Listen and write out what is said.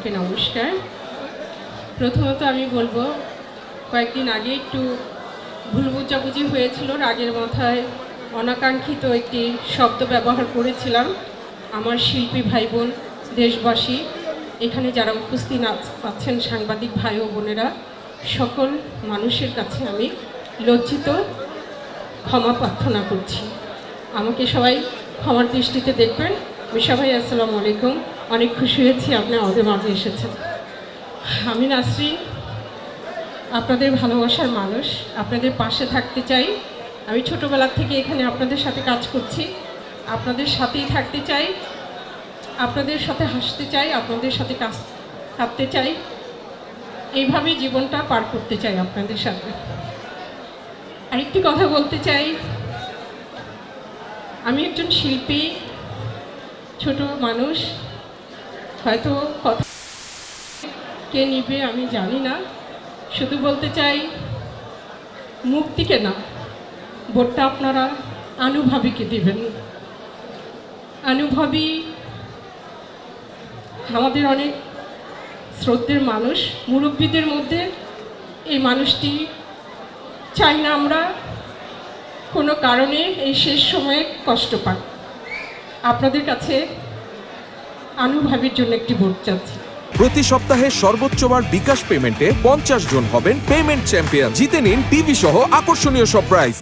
সবাইকে নমস্কার। প্রথমত আমি বলবো, কয়েকদিন আগে একটু ভুল বোঝাবুঝি হয়েছিল, রাগের মাথায় অনাকাঙ্ক্ষিত একটি শব্দ ব্যবহার করেছিলাম। আমার শিল্পী ভাই বোন, দেশবাসী, এখানে যারা উপস্থিত আছেন, সাংবাদিক ভাই ও বোনেরা, সকল মানুষের কাছে আমি লজ্জিত, ক্ষমা প্রার্থনা করছি। আমাকে সবাই ক্ষমার দৃষ্টিতে দেখবেন। মিশা ভাই, আসসালামু আলাইকুম। অনেক খুশি হয়েছি আপনি আমাদের মাঝে এসেছেন। আমি নাসরিন, আপনাদের ভালোবাসার মানুষ, আপনাদের পাশে থাকতে চাই। আমি ছোটোবেলা থেকে এখানে আপনাদের সাথে কাজ করছি, আপনাদের সাথেই থাকতে চাই, আপনাদের সাথে হাসতে চাই, আপনাদের সাথে কাঁদতে চাই, এইভাবেই জীবনটা পার করতে চাই আপনাদের সাথে। আরেকটি কথা বলতে চাই, আমি একজন শিল্পী, ছোট মানুষ, হয়তো কথা কে নিবে আমি জানি না। শুধু বলতে চাই, মুক্তিকে না, ভোটটা আপনারা আনুভাবিকে দিবেন। আনুভাবী আমাদের অনেক শ্রদ্ধের মানুষ, মুরব্বীদের মধ্যে এই মানুষটি চাই না আমরা কোনো কারণে এই শেষ সময়ে কষ্ট পাই। আপনাদের কাছে আনুভাবীর জন্য একটি ভোট চাচ্ছি। প্রতি সপ্তাহে সর্বোচ্চবার বিকাশ পেমেন্টে 50 জন হবেন পেমেন্ট চ্যাম্পিয়ন। জিতে নিন টিভি সহ আকর্ষণীয় সব প্রাইজ।